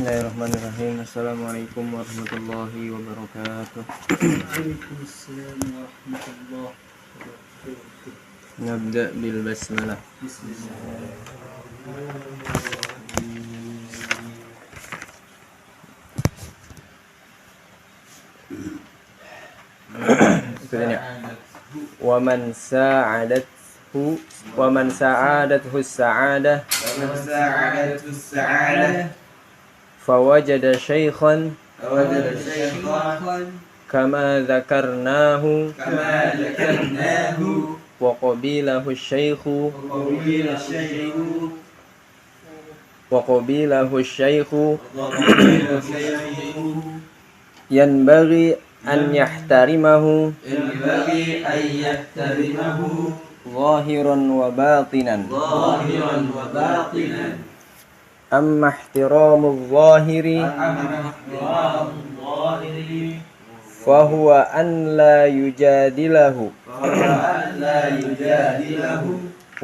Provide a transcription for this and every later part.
Bismillahirrahmanirrahim. Assalamualaikum warahmatullahi wabarakatuh. Waalaikumsalam warahmatullahi wabarakatuh. Nabda bil basmalah. Ikutin ya. Waman sa'adathu as-sa'adah fawajada shaykhan kama dzakarnahu wa qabilahu asy-syaykhu yanbaghi an yahtarimahu zahiran wa batinan. Amma ihtiramu zahiri fahuwa an la yujadilahu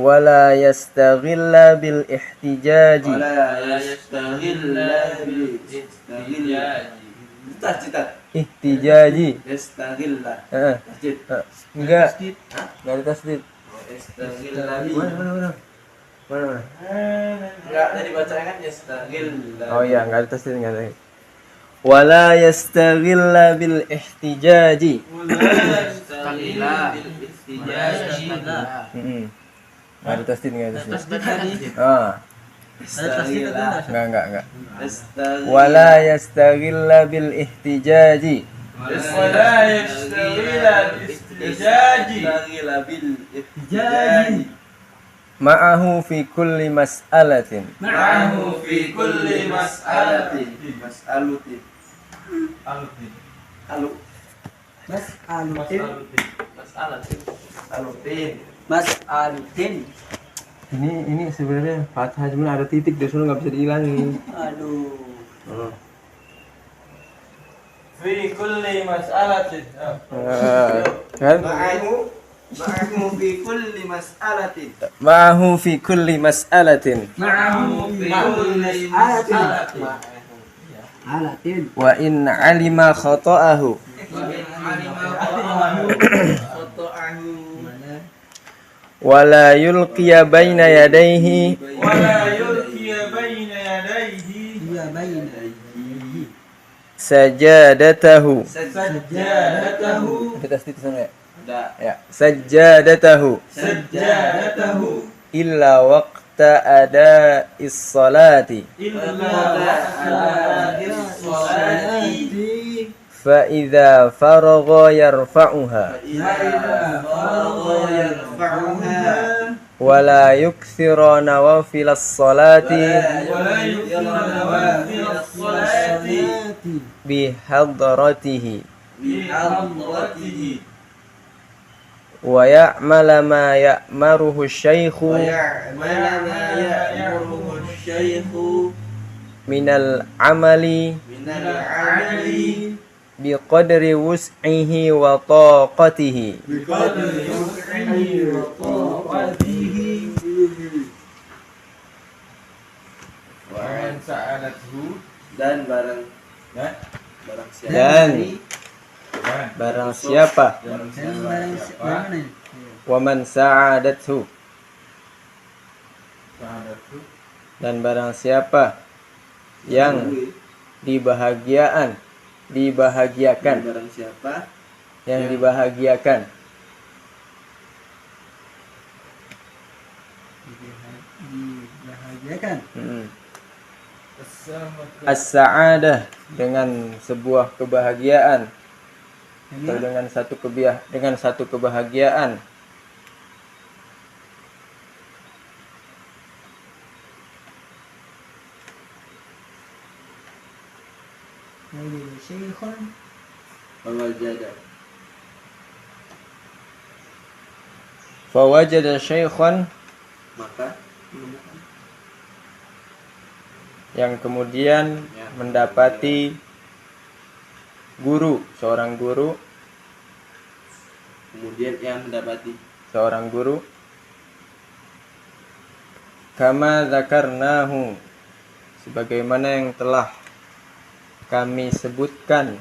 wa la yastaghilla bil ihtijaji enggak ada tasdid. Mana? Enggak tadi bacanya kan yastaghilla. Oh iya, enggak ada tasdid, enggak ada. Wala yastaghilla bil ihtijaji. Enggak ada tasdid, enggak ada tasdid. Enggak. Wala yastaghilla bil ihtijaji. Ma'ahu fi kulli mas'alatin. Mas'alutin. Ini sebenarnya fathah cuma ada titik di sana, nggak bisa dihilangin. Aduh. Fi kulli mas'alatin. Kan? Ma'ahu fi kulli mas'alatin. Ma'ahu fi kulli mas'alatin. Wa in 'alima khata'ahu wa la yulqiya baina yadayhi sajadatahu. Kita sedikit sana ya. Ya, sajadatahu illa waqta ada'is salati fa idza faragha yarfa'uha wa la yukthira nawafilas salati bi hadratihi wa ya'mala ma ya'maruhu asy-syaikhu minal amali biqadri wus'ihi wa taqatihi. Barang siapa waman sa'adathu, dan barang siapa yang dibahagiakan as-sa'adah dengan sebuah kebahagiaan atau dengan satu kebahagiaan fawajada syaikhan, Maka yang kemudian mendapati seorang guru kama dzakarnahu, sebagaimana yang telah kami sebutkan.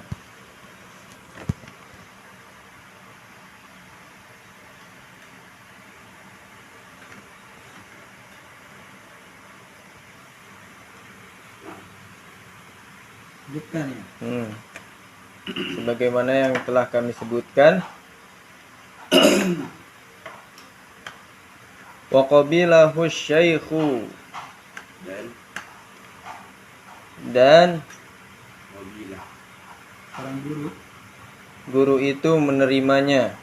Bukan ya. Sebagaimana yang telah kami sebutkan. Wa qabilahu syaikhu, dan Orang guru. guru itu menerimanya.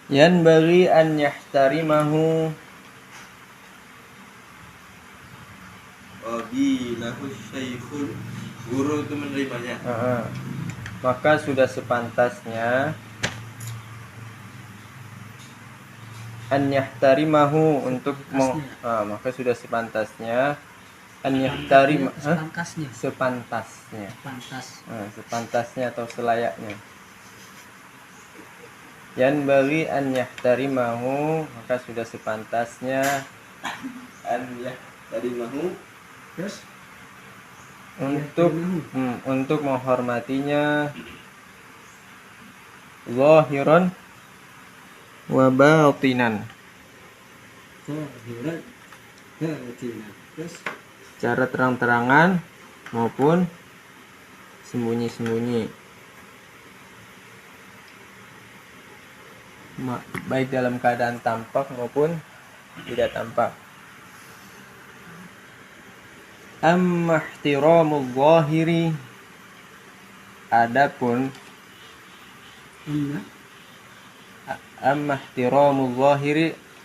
Yanbaghi an yahtarimahu, Qabilahu syaikhul, guru itu menerimanya. maka sudah sepantasnya an yahtarimahu untuk maka sudah sepantasnya an yahtarim Sepangkasnya. sepantasnya Pantas. sepantasnya atau selayaknya. Yanbaghi an yahtarimahu, maka sudah sepantasnya An yahtarimahu, Terus untuk menghormatinya zahiran wa batinan, zahiran batinan. Terus secara terang-terangan maupun sembunyi-sembunyi, baik dalam keadaan tampak maupun tidak tampak. Amma ihtiramul zahiri, adapun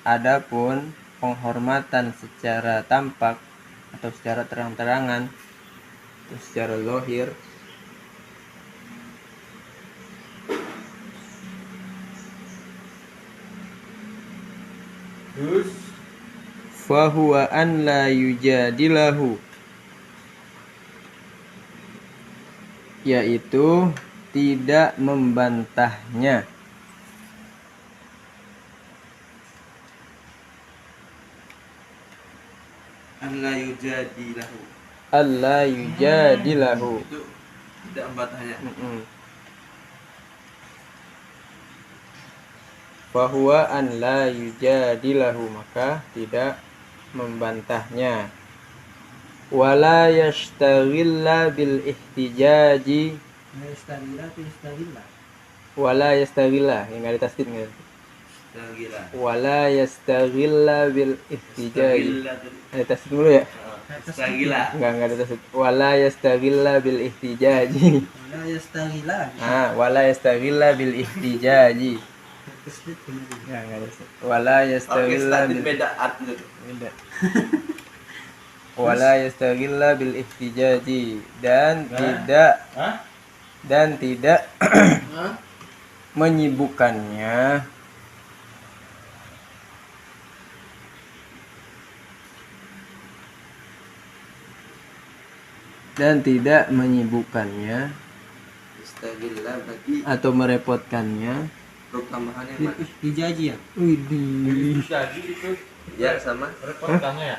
adapun penghormatan secara tampak atau secara terang-terangan atau secara zahir, Terus fahuwa an la yujadilahu, yaitu tidak membantahnya. an la yujadilahu, Alla yujadilahu, itu tidak membantahnya. Fahuwa an la yujadilahu, maka tidak membantahnya. Wala yashtaghilla bil ihtijaji, wala yastaghilla, yang ada tasdid enggak? Gila. Wala yastaghilla bil ihtijaji. Ada tasdid dulu ya? Gila. Enggak ada tasdid. Wala yastaghilla bil ihtijaji. Wala yastaghilla bil ihtijaji. Enggak ada. Wala yastaghilla bil, beda artinya. beda. Wala yastaghilla bil ihtijaji, dan tidak menyibukkannya Istagillah berarti atau merepotkannya. huruf tambahannya mana? Dijaji ya. Widih. jadi itu Ya sama. repotkannya ya,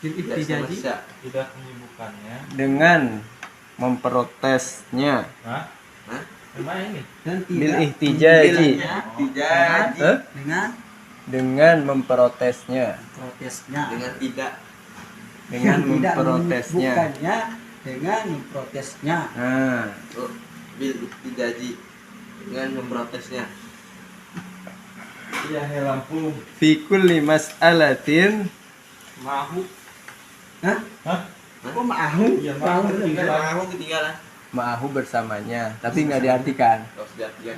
Tidak sama Dijaji. sya. tidak menyibukkannya. Dengan memprotesnya Hah? Hah? Memang ini Dan bil tidak ihtijaji, Dijaji dengan memprotesnya, protesnya. dengan tidak. dengan Tidak memprotesnya. bukannya dengan memprotesnya. Oh, bil dijaji dengan memprotesnya. iya lampu Fi kulli mas'alatin, mahu. Hah? Hah? Kok maahu? Iya, Maahu maahu. enggak. Mau ketinggalan. ma'ahu bersamanya, tapi nggak diartikan. Kalau sudah tiga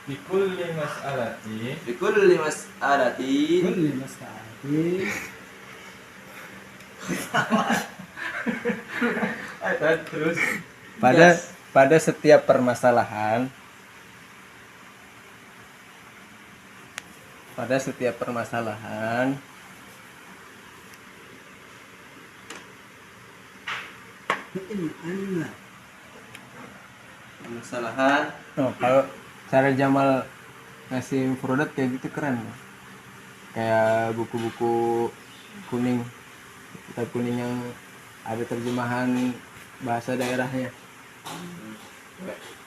Bikul mas'alati Bikul limas adati. Kulli mas'alatin. terus Pada setiap permasalahan, Anna. Kesalahan. Oh, kalau cara Jamal ngasih mufradat kayak gitu keren. Kayak buku-buku kuning, kitab kuning yang ada terjemahan bahasa daerahnya.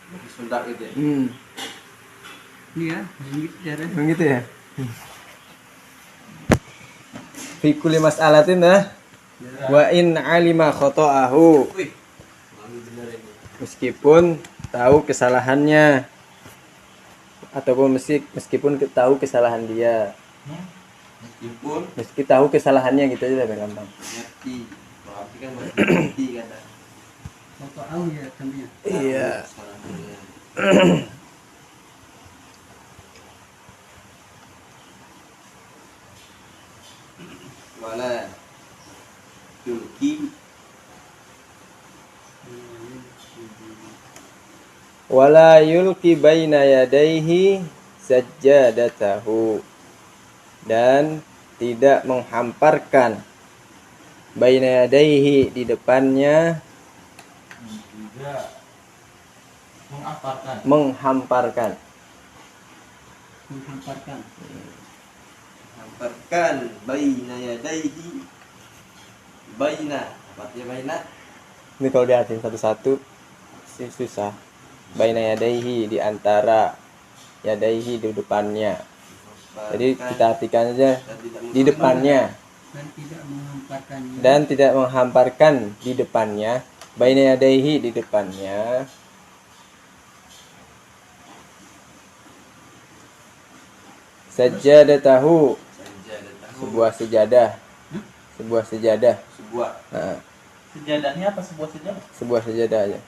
Di Sunda gitu ya. Iya, begitu caranya. Emang gitu ya? Fi kulli mas'alatin wa in alima khata'ahu. Wih. Wangi bener ini. Meskipun tahu kesalahannya ataupun meskipun tahu kesalahan dia. Meskipun Meski tahu kesalahannya gitu aja lebih gampang. ngerti. Berarti kan masih ngerti kan. Bapak tahu ya temennya. Iya. Kesalahannya. Wala yulki Wala yulki baina yadaihi sajjadatahu, dan tidak menghamparkan baina yadaihi di depannya, Tidak mengaparkan. menghamparkan Menghamparkan. hamparkan baina yadaihi baina apa artinya baina ini kalau diartiin satu-satu sih susah. Baina yadaihi di antara, yadaihi di depannya. Jadi kita artikan aja di depannya Dan tidak menghamparkannya. dan tidak menghamparkan di depannya. Baina yadaihi di depannya. Sajadatahu, sebuah sejadah. Sebuah sejadah. sebuah Nah, sejadahnya apa sebuah sejadah sebuah sejadah aja.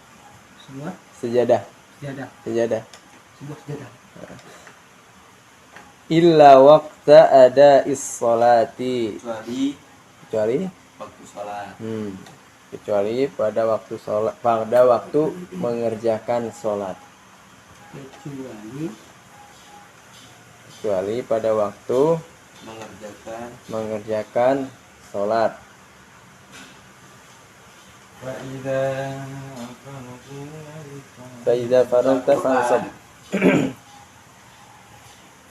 Sebuah Sejadah, sejadah. sejadah. Sebuah sejadah. Illa waqta ada is-sholati, kecuali kecuali waktu sholat kecuali pada waktu sholat, pada waktu mengerjakan sholat, kecuali pada waktu mengerjakan sholat. Faiza faragta fansab.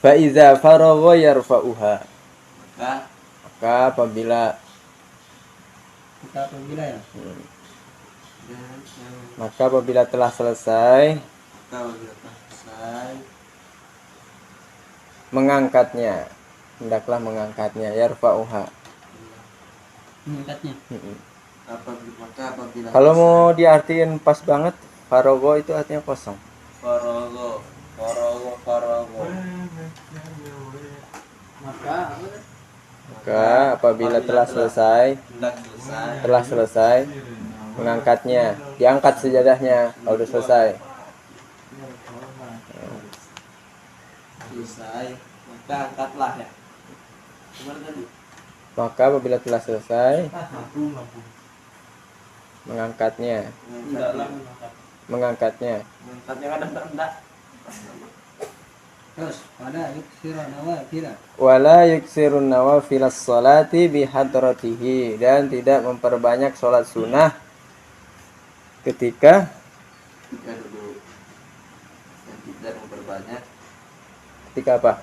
Faiza faragha yarfa'uha, maka apabila Kita apabila ya. maka apabila telah selesai mengangkatnya, hendaklah mengangkatnya, yarfa'uha. Mengangkatnya. apabila Kalau mau diartiin pas banget, farogo itu artinya kosong. farago Maka Maka apabila telah selesai mengangkatnya, diangkat sejadahnya kalau udah selesai. maka angkatlah ya. Gimana tadi? Maka apabila telah selesai mengangkatnya, Mengangkatnya mengangkatnya. enggak. terus pada yuksira nawafila. Wala yuksirun nawafilas sholati bihadratihi, dan tidak memperbanyak sholat sunnah ketika Dulu dan tidak memperbanyak ketika apa?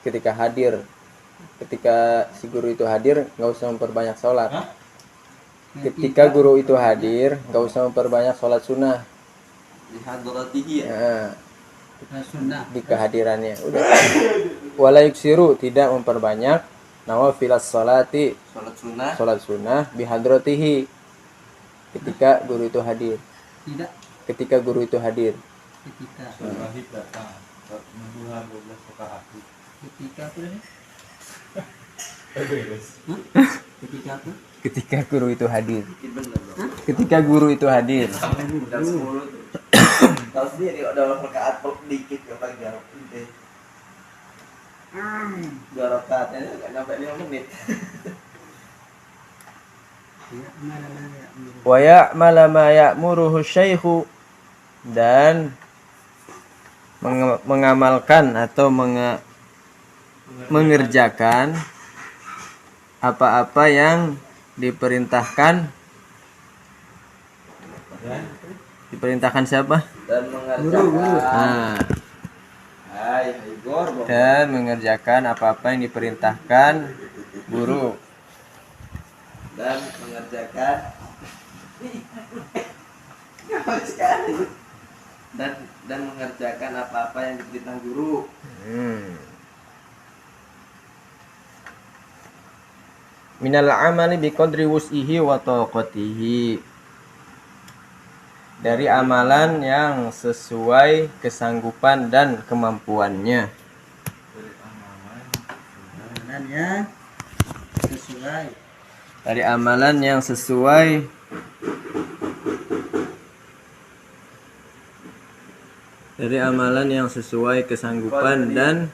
Ketika hadir, ketika si guru itu hadir nggak usah memperbanyak sholat. Ketika guru itu hadir nggak usah memperbanyak sholat sunnah. di hadratihi ya. Nah, Sunnah. di kehadirannya udah. Wala yuksiru, tidak memperbanyak nawafilas sholati, Sholat sunnah sunnah bihadratihi, ketika guru itu hadir. Tidak Ketika guru itu hadir. ketika. Wahid datang. Menduhan 12 rakaat. Ketika apa tadi? Beres. Ketika apa? Ketika guru itu hadir. bikin bener dong. Ketika guru itu hadir. Dan 10 tuh. Tahu sendiri udah rakaat dikit yang paling jarang itu. 2 rakaat aja enggak sampai 5 menit. Ya, mana ya. Wa ya'mala ma ya'muruhu syaikhu, dan mengamalkan atau mengerjakan apa-apa yang diperintahkan siapa? Dan mengerjakan. Nah, Hai Igor, dan mengerjakan apa-apa yang diperintahkan guru. dan mengerjakan dan mengerjakan apa-apa yang diperintah guru. Minal amali biqadri wus'ihi wa taqatihi. Dari amalan yang sesuai kesanggupan dan kemampuannya. Amalan yang sesuai. Dari amalan yang sesuai kesanggupan dan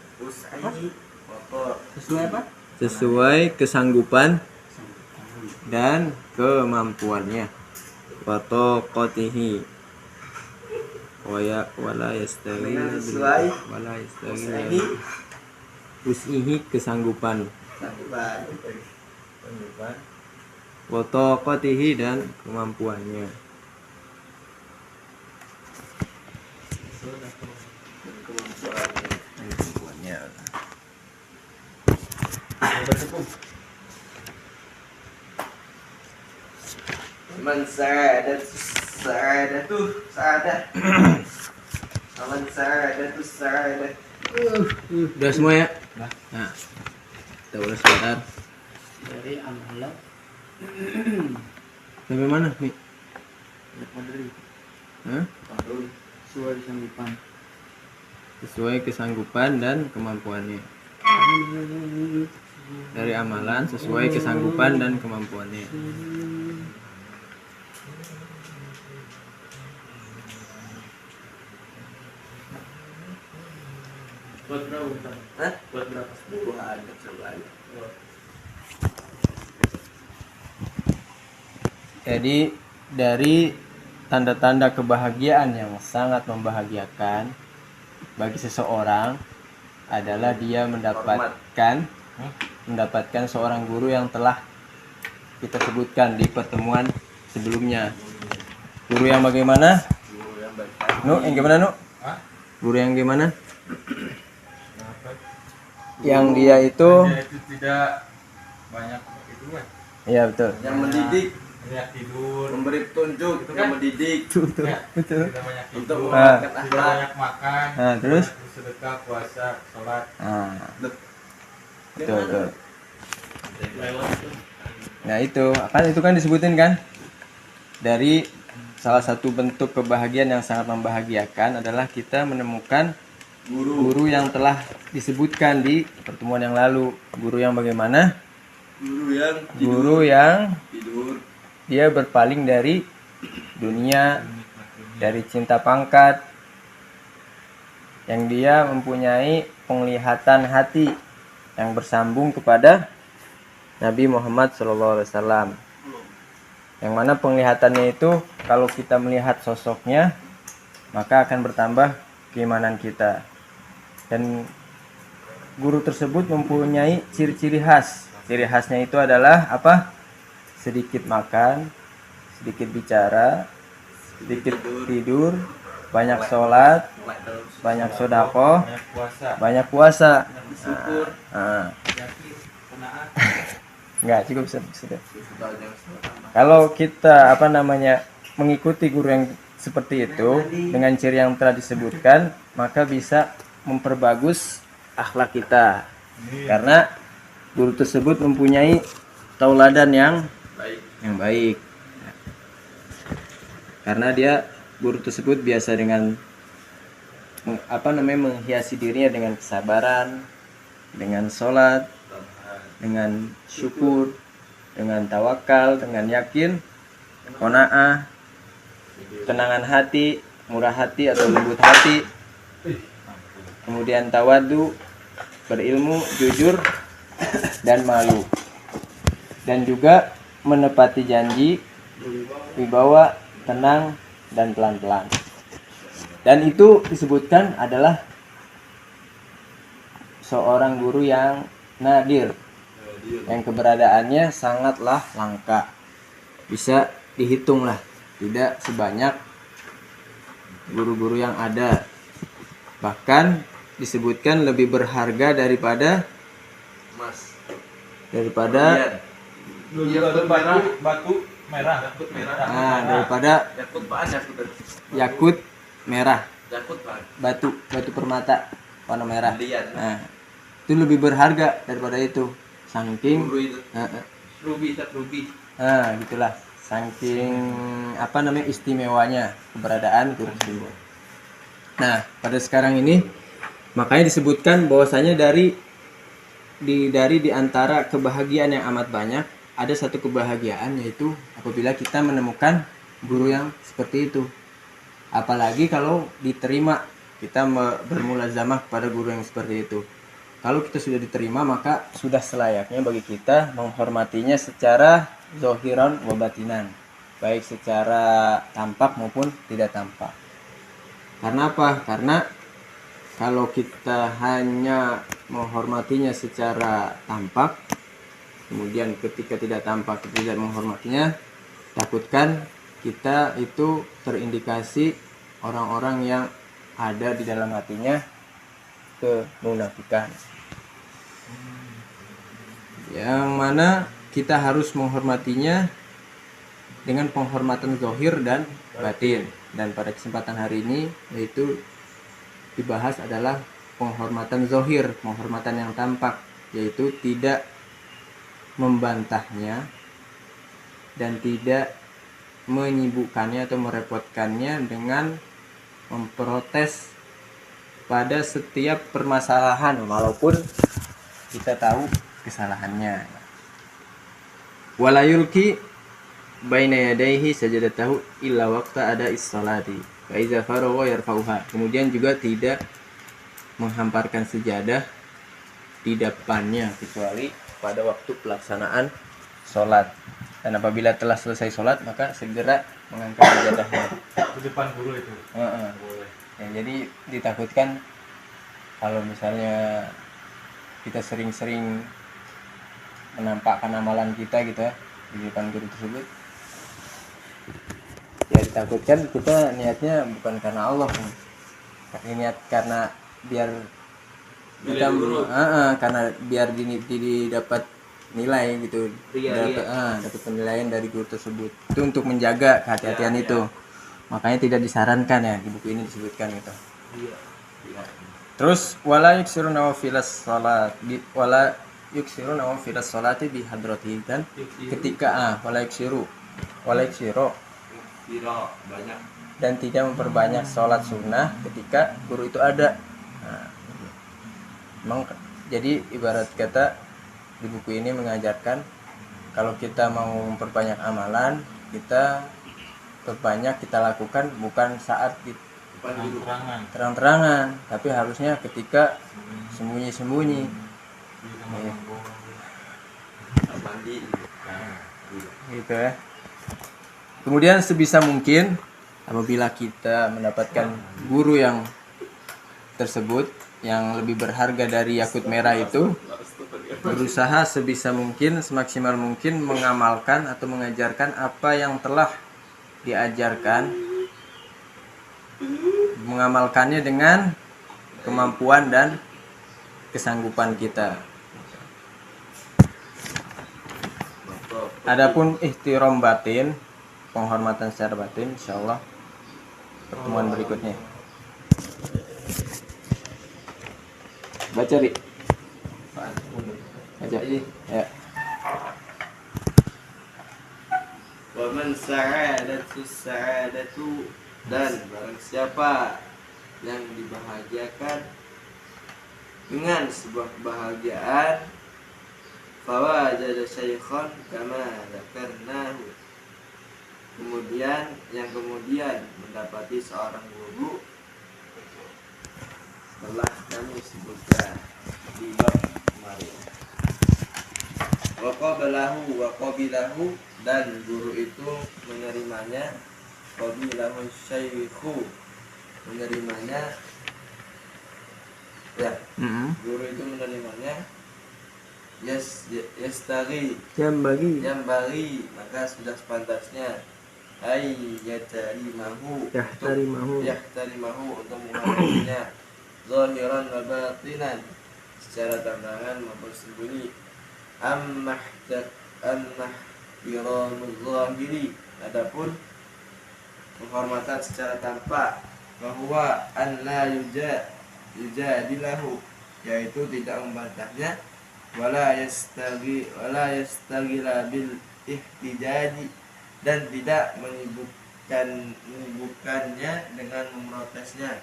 Sesuai apa? sesuai kesanggupan dan kemampuannya. Wa taqatihi wala yastawi Sesuai. wala yastawi wus'ihi kesanggupan, wa taqatihi dan kemampuannya. Man sa'adat sa'adah. Man sa'adat sa'adah. Udah semua ya? Nah, kita ulas sebentar. Dari amalan Sampai mana nih? Hah? sesuai kesanggupan. Sesuai kesanggupan dan kemampuannya. Dari amalan sesuai kesanggupan dan kemampuannya. Buat berapa? Hah? Buat berapa? 10 ada selalu. Jadi dari tanda-tanda kebahagiaan yang sangat membahagiakan bagi seseorang adalah dia mendapatkan seorang guru yang telah kita sebutkan di pertemuan sebelumnya. Guru yang bagaimana? Guru yang baik. Yang gimana, Hah? Guru yang gimana? Kenapa? Yang dia itu Dia itu tidak banyak itu kan? iya betul. Yang mendidik, Banyak tidur. memberi petunjuk, Itu yang kan? mendidik, Ya, Betul. Tidak banyak untuk tidur. menguatkan Tidak akhlak. banyak makan. Nah, terus? banyak bersedekah, puasa, sholat. Betul. Lewat itu. Nah itu kan disebutin kan, dari salah satu bentuk kebahagiaan yang sangat membahagiakan adalah kita menemukan guru yang telah disebutkan di pertemuan yang lalu. Guru yang bagaimana? Guru yang Guru yang tidur, dia berpaling dari dunia, dari cinta pangkat, yang dia mempunyai penglihatan hati yang bersambung kepada Nabi Muhammad SAW. Yang mana penglihatannya itu kalau kita melihat sosoknya maka akan bertambah keimanan kita. Dan guru tersebut mempunyai ciri-ciri khas. Ciri khasnya itu adalah apa? Sedikit makan, sedikit bicara, sedikit tidur, banyak sholat, banyak sodako, Banyak puasa. banyak puasa. bersyukur. Yakin. Kenaat. Enggak cukup sudah. Kalau kita mengikuti guru yang seperti itu dengan ciri yang telah disebutkan, maka bisa memperbagus akhlak kita. Karena guru tersebut mempunyai tauladan yang baik. Karena guru tersebut biasa dengan menghiasi dirinya dengan kesabaran, dengan sholat, dengan syukur, dengan tawakal, dengan yakin, qanaah, tenangan hati, murah hati atau lembut hati, kemudian tawadu, berilmu, jujur, dan malu, dan juga menepati janji, wibawa, tenang, dan pelan-pelan. Dan itu disebutkan adalah seorang guru yang nadir, yang keberadaannya sangatlah langka, bisa dihitung lah, tidak sebanyak guru-guru yang ada, bahkan disebutkan lebih berharga daripada Mas. Batu merah. daripada Yakut Pak Yakut. yakut merah, Yakut Pak. batu permata warna merah. Lihat. Nah, itu lebih berharga daripada itu, saking Guru itu. Ruby. gitulah, saking istimewanya keberadaan guru tersebut. Nah, pada sekarang ini makanya disebutkan bahwasanya dari antara kebahagiaan yang amat banyak, ada satu kebahagiaan, yaitu apabila kita menemukan guru yang seperti itu. Apalagi kalau diterima, kita bermulazamah kepada guru yang seperti itu. Kalau kita sudah diterima, maka sudah selayaknya bagi kita menghormatinya secara zahiran wa batinan, baik secara tampak maupun tidak tampak. Karena apa? Karena kalau kita hanya menghormatinya secara tampak, kemudian ketika tidak tampak tidak menghormatinya, takutkan kita itu terindikasi orang-orang yang ada di dalam hatinya kemunafikan, yang mana kita harus menghormatinya dengan penghormatan zahir dan batin. Dan pada kesempatan hari ini yaitu dibahas adalah penghormatan zahir, penghormatan yang tampak, yaitu tidak membantahnya dan tidak menyibukkannya atau merepotkannya dengan memprotes pada setiap permasalahan walaupun kita tahu kesalahannya. Wala yulki baina yadayhi sajadatahu illa waqta ada is-salati fa iza faragha yarfa'uha. Kemudian juga tidak menghamparkan sejadah di depannya kecuali pada waktu pelaksanaan sholat, dan apabila telah selesai sholat maka segera mengangkat sejadahnya Di depan guru itu. Boleh. ya, jadi ditakutkan kalau misalnya kita sering-sering menampakkan amalan kita gitu ya di depan guru tersebut, ya ditakutkan kita niatnya bukan karena Allah, niat karena biar kita karena biar didapat nilai gitu, dapat penilaian dari guru tersebut. Itu untuk menjaga kehati-hatian itu. Makanya tidak disarankan ya, di buku ini disebutkan gitu. Terus wala yuksiru nawafilas salati bi hadratihi, dan ketika wala yuksiru Banyak. dan tidak memperbanyak sholat sunnah ketika guru itu ada. Nah, memang jadi ibarat kata di buku ini mengajarkan kalau kita mau memperbanyak amalan, kita perbanyak, kita lakukan bukan saat terang-terangan, tapi harusnya ketika sembunyi-sembunyi. Mandi. Gitu ya. Kemudian sebisa mungkin apabila kita mendapatkan guru yang tersebut yang lebih berharga dari yakut merah itu, berusaha sebisa mungkin, semaksimal mungkin mengamalkan atau mengajarkan apa yang telah diajarkan, mengamalkannya dengan kemampuan dan kesanggupan kita. Adapun ihtiram batin, penghormatan secara batin, insyaallah pertemuan berikutnya. Baca Ri. Baca. Ya. Wa man sa'adatu dan barang siapa yang dibahagiakan dengan sebuah kebahagiaan, fawajada syaikhan kama dzakarnahu, kemudian mendapati seorang guru telah kami sebutkan di bab kemarin. Waqabilahu dan guru itu menerimanya, qabilahu syaikhu menerimanya, ya, guru itu menerimanya, yastaghi yang bagi, maka sudah sepantasnya ay yahtarimahu untuk menghormatinya zahiran wa batinan, secara terang maupun sembunyi. Amma ihtiramul zahiri, adapun penghormatan secara tampak, bahwa an la yujadilahu, yaitu tidak membantahnya, wala yastaghila bil ihtijaji, dan tidak menyibukkannya dengan memprotesnya,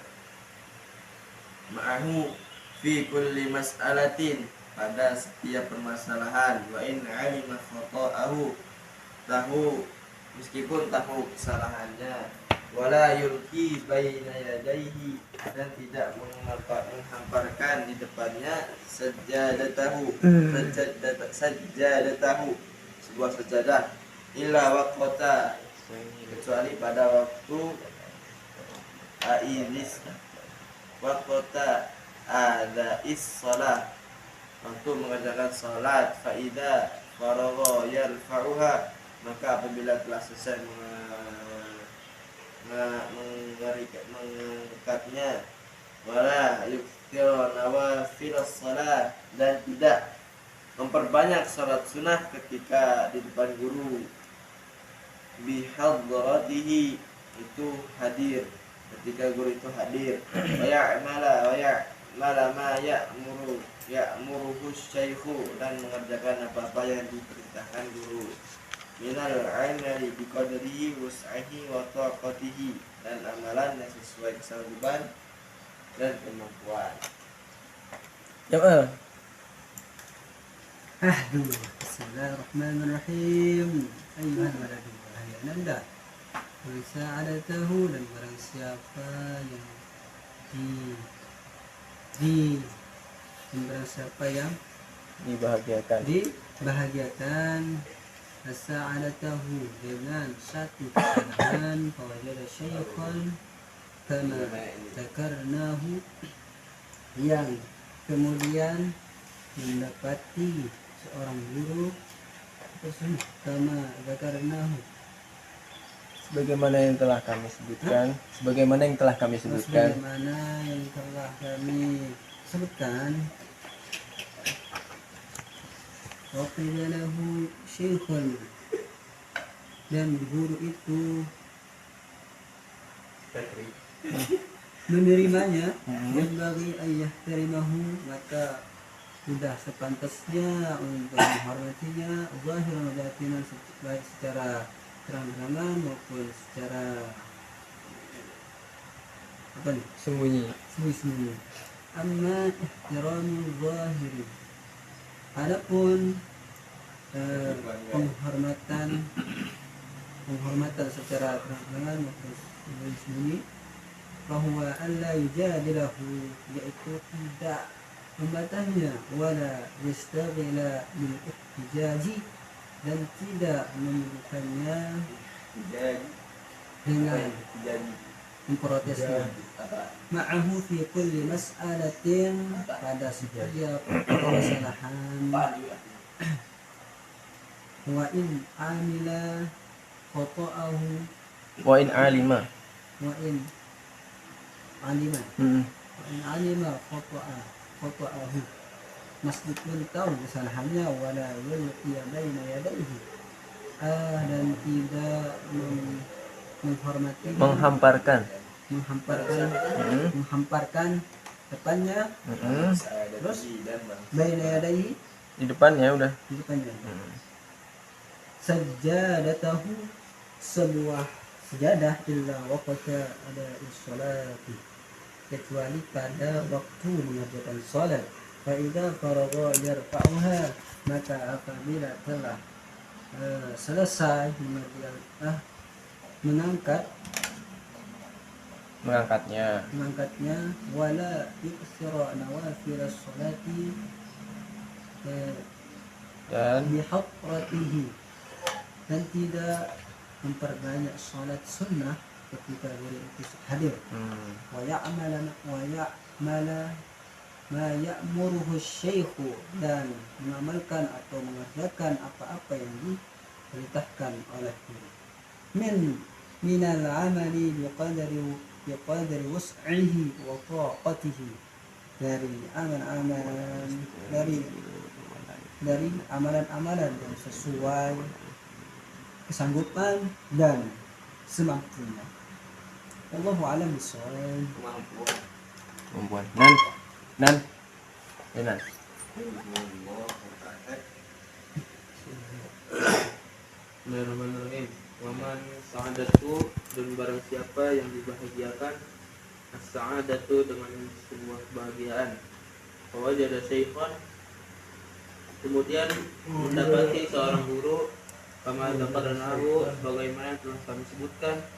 ma'ahu fi kulli mas'alatin, pada setiap permasalahan, wa in 'alima khata'ahu, meskipun tahu kesalahannya, wala yulqi baina yadayhi, dan tidak menghamparkan di depannya sajadatahu sebuah sajadah, illa waqta, kecuali pada waktu adais salat, waktu mengerjakan salat, faida faragha yarfa'uha, maka apabila telah selesai mengangkatnya, wala yukthira nawafil salat, dan tidak memperbanyak salat sunnah ketika di depan guru, bihadratihi, itu hadir, ketika guru itu hadir, wa ya'mala ma ya'muruhu syaikhu, dan mengerjakan apa-apa yang diperintahkan guru, minal amali biqadrihi wus'ahi wa taqatihi, dan amalan yang sesuai kesanggupan dan kemampuan. Bismillahirrahmanirrahim. Ayuhan waladu wahai ananda, sa'adatahu, dan barang siapa yang dan barang siapa yang dibahagiakan sa'adatahu dengan satu keadaan, fawajada syaikhan kama zakarnahu, yang kemudian mendapati seorang guru kama zakarnahu, sebagaimana yang telah kami sebutkan. sebagaimana yang telah kami sebutkan. Wa qila lahu syekhun, dan guru itu menerimanya, yang bagi ayah terimahu, maka sudah sepantasnya untuk menghormatinya, zahiran wa batinan, baik secara terang-terangan maupun secara sembunyi. Amma ihtiramul zahiri, adapun penghormatan secara terang-terangan maupun sembunyi, bahwa alla yujadilahu, yaitu tidak membantahnya, wala yastaghila bil ihtijaji, dan tidak menyibukkannya dengan memprotesnya, ma'ahu fi kulli mas'alatin, pada setiap permasalahan, wa in amila khata'ahu, wa in alima khata'ahu, meskipun tahu kesalahannya, wala yulqiya baina yadayhi, dan tidak menghamparkan depannya, terus baina yadayhi, di depannya, sajadatahu, sebuah sejadah, illa waqta ada sholati, kecuali pada waktu mengerjakan salat, fa idza faragha yarfa'uha, maka apabila telah selesai mengangkatnya, wala yuksira nawafil sholati, dan bihadratihi, dan tidak memperbanyak salat sunnah ketika guru itu hadir, wa ya'mala ma ya'muruhu syaikhu, dan mengamalkan atau mengerjakan apa-apa yang diperintahkan oleh guru. Minal amali biqadari wus'ihi wa taqatihi, dari amalan-amalan dari amalan-amalan yang sesuai kesanggupan dan semampunya. Wallahu a'lam bishawab. Kemampuan. Nan. Ya, Nan. Bismillahirrahmanirrahim. Waman sa'adatu, dan barang siapa yang dibahagiakan as-sa'adatu dengan sebuah kebahagiaan. Fawajada syaikhan, kemudian mendapati seorang guru, kama dzakarnahu, sebagaimana telah kami sebutkan.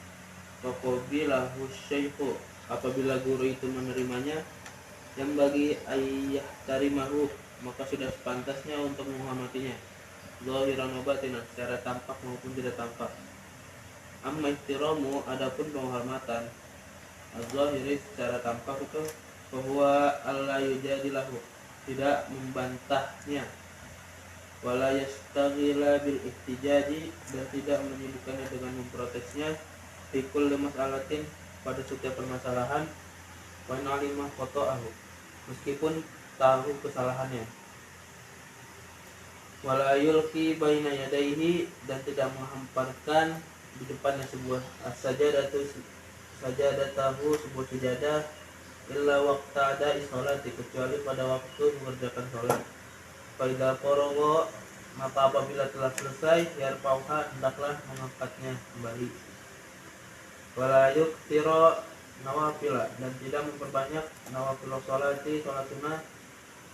Faqabilahu syaikhu, apabila guru itu menerimanya, yang bagi ayah tarimahu, maka sudah sepantasnya untuk menghormatinya, zahiran wa batinan, secara tampak maupun tidak tampak. Amma ihtiramu, adapun penghormatan az-zahiri secara tampak itu, bahwa alla yujadilahu, tidak membantahnya, wala yastaghila bil ihtijaji, dan tidak menyibukkannya dengan memprotesnya, fi kulli mas'alatin, pada setiap permasalahan, wa in alima khata'ahu, meskipun tahu kesalahannya, wala yulqi baina yadayhi, dan tidak menghamparkan di depannya sebuah sajadatahu, sebuah sajadah, illa waqta ada'i sholati, kecuali pada waktu mengerjakan sholat. Fa idza faragha, maka apabila telah selesai, yarfa'uha, hendaklah mengangkatnya kembali. Wala yuktira nawafila, dan tidak memperbanyak nawafil sholati, sholat sunnah,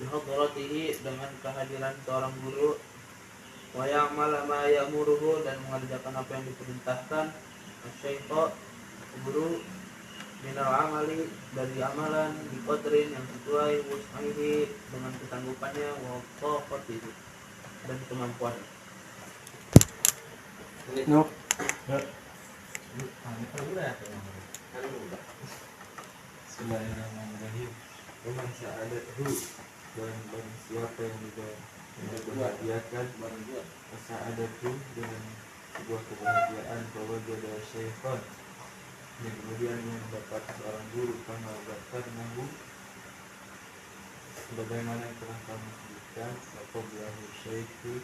bihadratihi, dengan kehadiran seorang guru. Wa ya'mal ma ya'muruhu, dan mengerjakan apa yang diperintahkan asy-syaikh, guru, minal amali, dari amalan, biqadrin, yang sesuai, wus'ihi, dengan kesanggupannya, wa taqatihi, dan kemampuannya. Nuk. Bismillahirrahmanirrahim. Waman sa'adatu, dan barang siapa yang dibahagiakan sa'adatu dengan sebuah kebahagiaan, bahwa dia syaikhan, dan kemudian mendapat seorang guru, kama dzakarnahu, sebagaimana yang telah kami sebutkan. Maka bilahu syaikhu,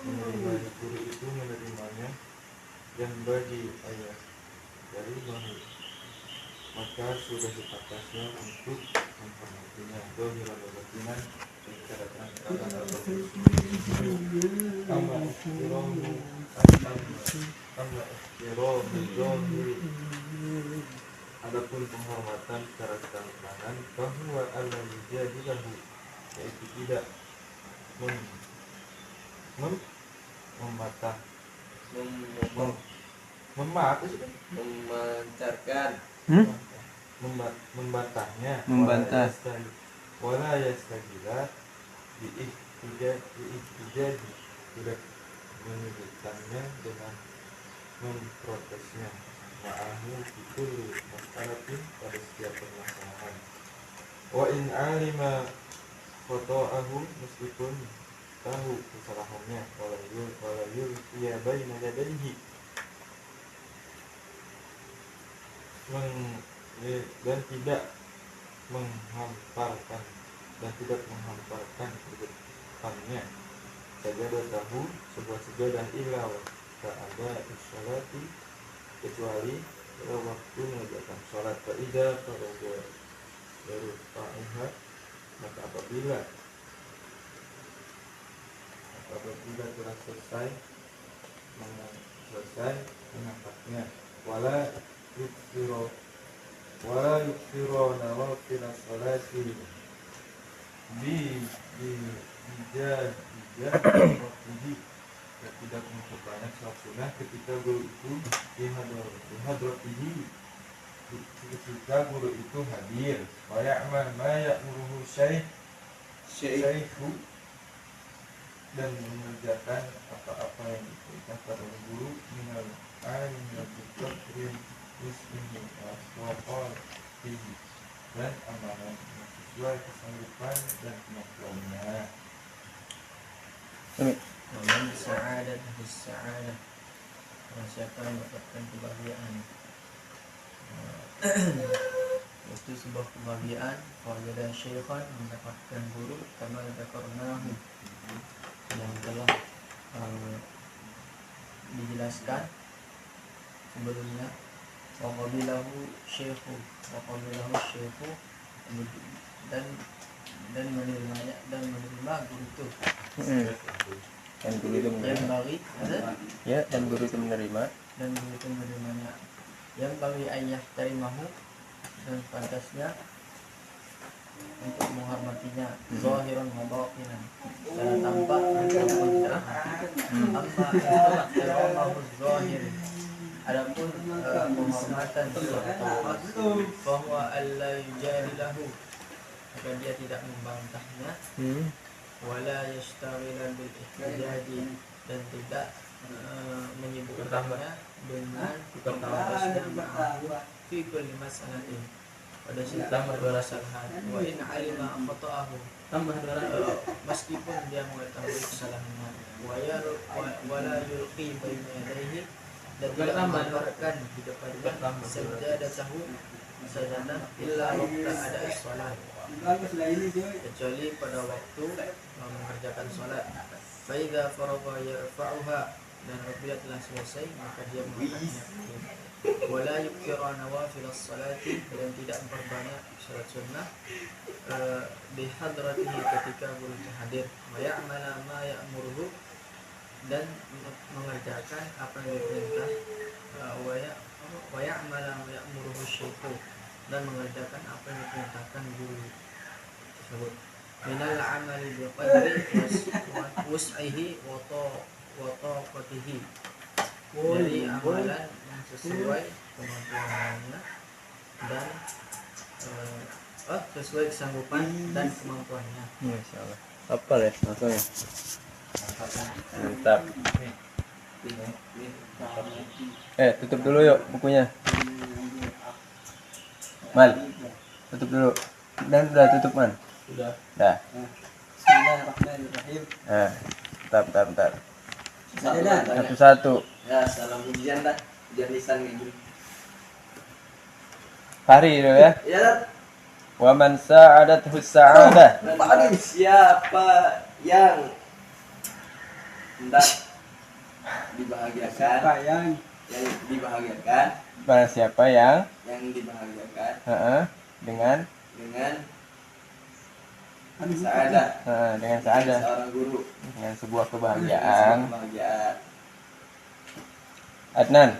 menerima guru itu menerimanya, yang bagi ayah dari bahu, maka sudah sepantasnya untuk menghormatinya, zahiran wa batinan, secara terang-terangan ataupun amma ihtiramu zahiri, adapun penghormatan secara terang-terangan, bahwa alla yujadilahu, yaitu tidak mematah Memancarkan. membantahnya, Membantah. wala yastagila biihtijaj, tidak menyebutkannya dengan memprotesnya, ma'ahu fikulli mas'alatin, pada setiap permasalahan. Wa in alima khata'ahu, meskipun tahu kesalahannya, wala yulqiya baina yadayhi, dan tidak menghamparkan ke depannya sajadah tahu, sebuah sajadah, illa waqta ada'i sholati, kecuali pada waktu mengerjakan sholat. Fa idza faraga yarfa'uha, maka apabila telah selesai mengangkatnya. Wala yuksiru nawafil sholati waktihi, dan tidak memperbanyak sholat sunnah ketika guru itu dihadratihi, ketika guru itu hadir. Wa ya'mal ma ya'muruhu syaikhu, dan mengerjakan apa-apa yang diperintahkan oleh guru, minal alim wa biqadri rizqihi wa taqatihi, dan amalan sesuai kesanggupan dan kemampuannya. Ini. Waman sa'adat bis-sa'adah, siapa yang mendapatkan kebahagiaan itu sebuah kebahagiaan. Wajada syekhan, mendapatkan guru, kama dzakarnahu, yang telah dijelaskan sebelumnya. Wa qabilahu syekhu dan menerima guru itu. Dan guru itu Yang menerima. bagi Ya, dan guru itu menerima. dan guru itu menerimanya. Yang bagi ayah terimahu, dan pantasnya untuk menghormatinya. Zahiran wa batinan, secara tampak maupun secara hati. Amma ihtiramahu zahir, adapun penghormatan secara tampak, bahwa alla yujadilahu, maka dia tidak membantahnya. Wala yashtaghilan bil ihtijaji, dan tidak menyibukkannya dengan bertawasnya ma'ahu fi kulli mas'alatin, pada setiap permasalahan. Wa in alima khata'ahu, meskipun dia mengetahui kesalahannya. Wala yulqi baina yadayhi, dan tidak melemparkan di depannya sajadatahu, sajadah illa waqta ada sholat, kecuali pada waktu mengerjakan sholat. Fa idza faragha yarfa'uha, dan apabila telah selesai maka dia mengangkatnya. Wala yukthira nawafil as-salati, dan tidak memperbanyak salat sunnah bi hadratihi, ketika guru hadir. Wa ya'mala ma ya'muruhu, dan mengerjakan apa yang diperintah. Wa ya'mala ma ya'muruhu syekhu, dan mengerjakan apa yang diperintahkan guru tersebut. Minal amali bi qadri wus'ihi wa taqatihi, dari amalan yang sesuai kemampuannya dan sesuai kesanggupan dan kemampuannya. Masyaallah. Apa ya langsung ya? Mantap. Tutup dulu yuk bukunya. Mal, tutup dulu. Dan udah tutup, Man? Sudah. Dah. Bismillahirrahmanirrahim. Bentar. Ada. Satu-satu. Ya, salam ujian dah. Ujian lisan kayak gini. Fahri dulu ya. Ya, Dad. Wa man sa'adathu sa'adah. Bagi siapa yang hendak dibahagiakan, yang yang dibahagiakan, Barang siapa yang dibahagiakan dengan sa'adah, dengan sa'adah, seorang guru, dengan sebuah kebahagiaan. kebahagiaan. Adnan.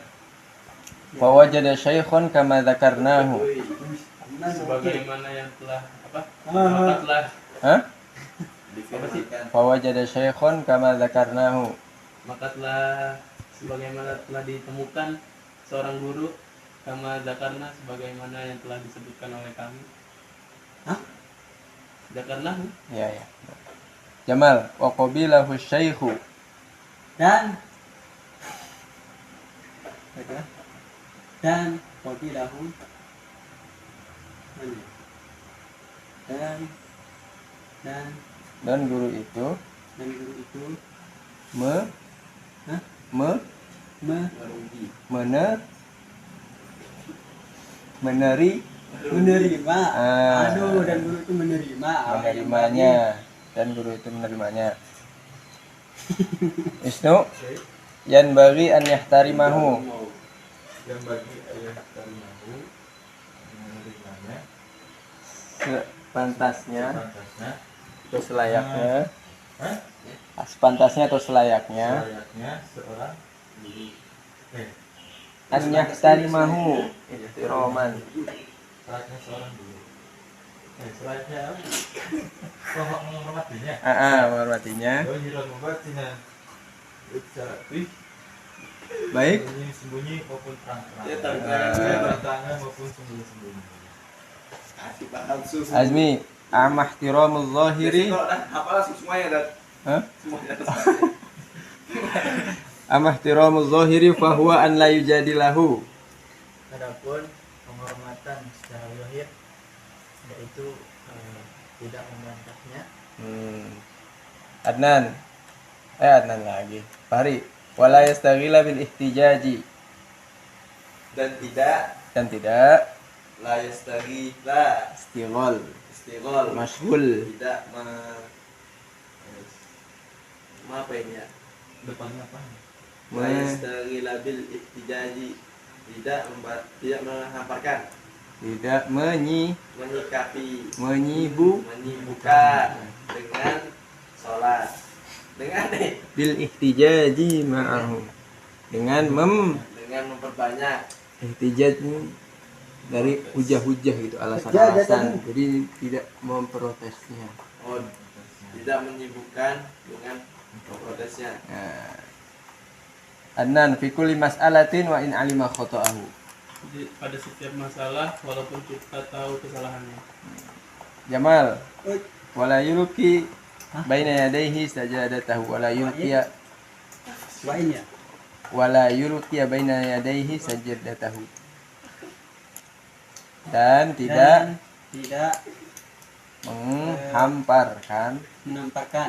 Fa wajada syaikhan kama dzakarnahu. Sebagaimana yang telah maka telah Difirmankan. Fa wajada syaikhan kama dzakarnahu. maka telah sebagaimana telah ditemukan seorang guru, kama zakarna, sebagaimana yang telah disebutkan oleh kami. Zakarna. Ya. Jamal, wa qabilahu syaikhu. dan qabilahu Dan guru itu menerima. Ah. Dan guru itu menerima. menerimanya. Isnu yan bagi an yahtarimahu. Yang bagi ayah tarimahu menerimanya Sepantasnya pantasnya atau selayaknya. Sepantasnya atau selayaknya layaknya seorang guru. an yahtarimahu ihtiraman. Selayaknya seorang guru. Selayaknya menghormatinya. Menghormatinya. Zahiran membatinya. Secara Baik. sembunyi maupun terang-terangan. Ya, terang-terangan maupun sembunyi-sembunyi. Azmi, amahtiramul zahiri. Apa langsung semuanya, Dad? Hah? Semuanya. Amahtiramul zahiri fahuwa an la yujadilahu. Adapun penghormatan secara zahir, yaitu tidak membantahnya. Adnan. Adnan lagi. Fahri. Wala yastaghila bil ihtijaji. Dan tidak la yastaghila Istighol. istighol Mashghul. tidak apa ini ya? Depannya apa? La yastaghila bil ihtijaji tidak menghamparkan Tidak menyikapi menyibuk menyibukkan dengan sholat dengan bil ihtijaji ma'ahu. Dengan memperbanyak ihtijaj ini dari hujah-hujah gitu, alasan-alasan. Jadi tidak memprotesnya. tidak menyibukkan dengan protesnya. Adnan fi kulli mas'alatin wa in alima khata'ahu. Jadi pada setiap masalah walaupun kita tahu kesalahannya. Jamal. Wala yulqi baina yadayhi sajadatahu wala yulqiya Wa'innya. wala yulqiya baina yadayhi sajadatahu. Dan tidak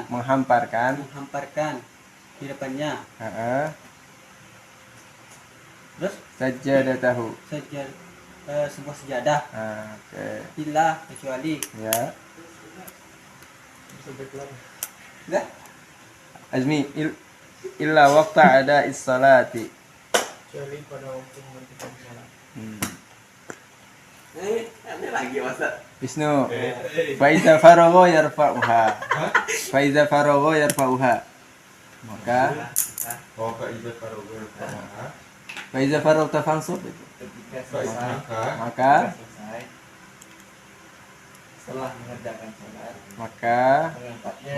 menghamparkan di depannya. Terus Sajadatahu. sebuah sejadah. Oke. Illa kecuali. Ya. Enggak? Azmi illa waqta ada is-salati. Kecuali pada waktu mengerjakan sholat. Ini lagi masa Wisnu. Faiza faragha yarfa'uha. Faiza faragha yarfa'uha. Maka Faiza faragha fansub itu. Maka setelah mengerjakan sholat maka mengangkatnya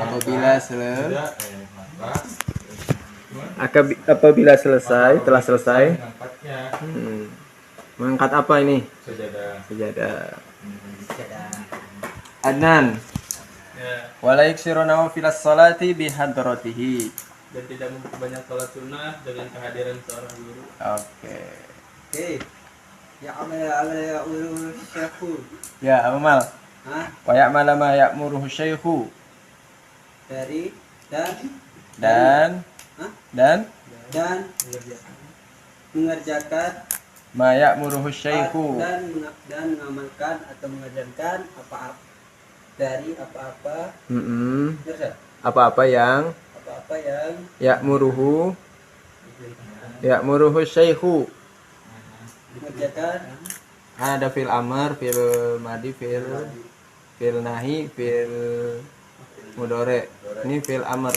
apabila telah selesai mengangkat apa ini? Sejadah. Adnan. Ya, Wala yaksiru nawafilas salati bihadratihi. dan tidak memperbanyak sholat sunnah dengan kehadiran seorang guru. Oke. Ya amal ya ulu syekhu. Ya, amal. Hah? Wa ya'mala ma ya'muruhu syaikhu. Dari Dan mengerjakan ma ya'muruhu syaikhu. dan mengamalkan atau mengerjakan apa dari apa-apa terus ya? Apa-apa yang ya'muruhu syaikhu. mengerjakan Kan ada fil amr, fil madi, fil nahi, fil mudhari. Ini fil amr.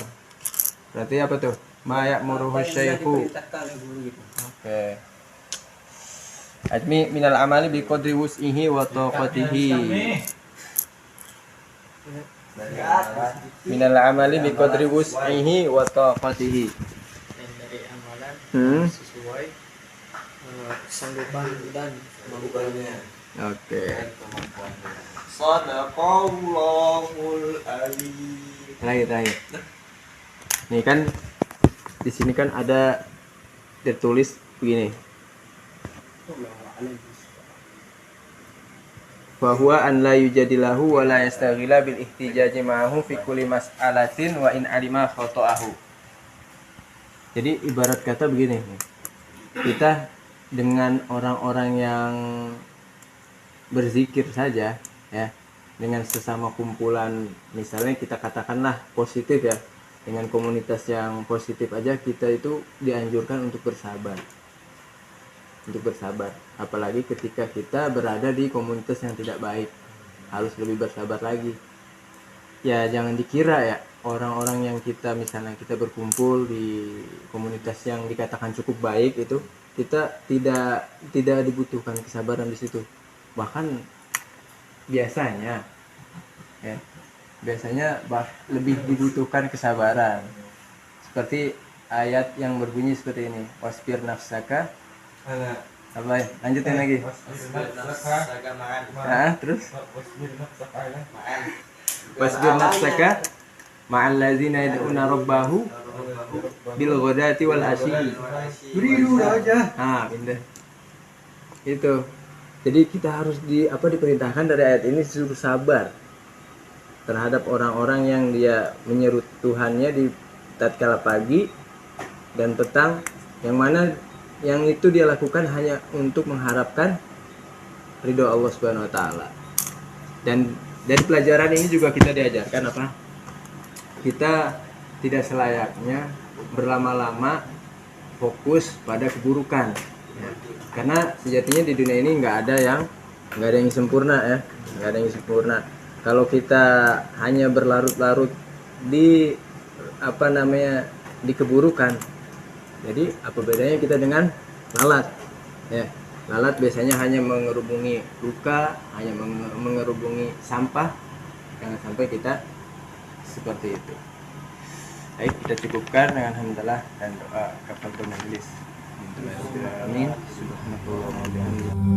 Berarti apa tuh? Ma ya'muruhu syaikhu. diperintahkan oleh guru gitu. Oke. Ajmi minal amali bi qadri wus'ihi wa taqatihi. Minal amali bi qadri wus'ihi wa taqatihi. Dan dari amalan sesuai kesanggupan dan kemampuannya. Oke. Sadaqallahul alim. Terakhir. Nih kan di sini kan ada tertulis begini. Bahwa an la yujadilahu wa la yastaghila bil ihtijaji ma'ahu fi kulli mas'alatin wa in alima khata'ahu. Jadi ibarat kata begini, kita dengan orang-orang yang berzikir saja ya, dengan sesama kumpulan, misalnya kita katakanlah positif ya, dengan komunitas yang positif aja kita itu dianjurkan untuk bersabar. Apalagi ketika kita berada di komunitas yang tidak baik, harus lebih bersabar lagi. Ya jangan dikira ya orang-orang yang kita misalnya kita berkumpul di komunitas yang dikatakan cukup baik itu kita tidak dibutuhkan kesabaran di situ. Bahkan biasanya lebih dibutuhkan kesabaran. Seperti ayat yang berbunyi seperti ini, wasbir nafsaka. Apa ya? Lanjutin lagi. Terus wasbir nafsaka ma'al ladzina yad'una rabbahu bil ghadati wal asyi. Beriru aja. Pindah. Itu. Jadi kita harus diperintahkan dari ayat ini disuruh sabar. terhadap orang-orang yang dia menyeru Tuhannya di tatkala pagi dan petang, yang mana yang itu dia lakukan hanya untuk mengharapkan ridho Allah Subhanahu wa taala. Dan dari pelajaran ini juga kita diajarkan apa? Kita tidak selayaknya berlama-lama fokus pada keburukan. Ya. Karena sejatinya di dunia ini nggak ada yang sempurna ya, nggak ada yang sempurna. Kalau kita hanya berlarut-larut di di keburukan, jadi apa bedanya kita dengan lalat? Ya, lalat biasanya hanya mengerubungi luka, hanya mengerubungi sampah. Jangan sampai kita seperti itu. Baik, kita cukupkan dengan hamdalah dan doa kafaratul majelis. Alhamdulillahirabbil alamin. Subhanallah wa bihamdihi.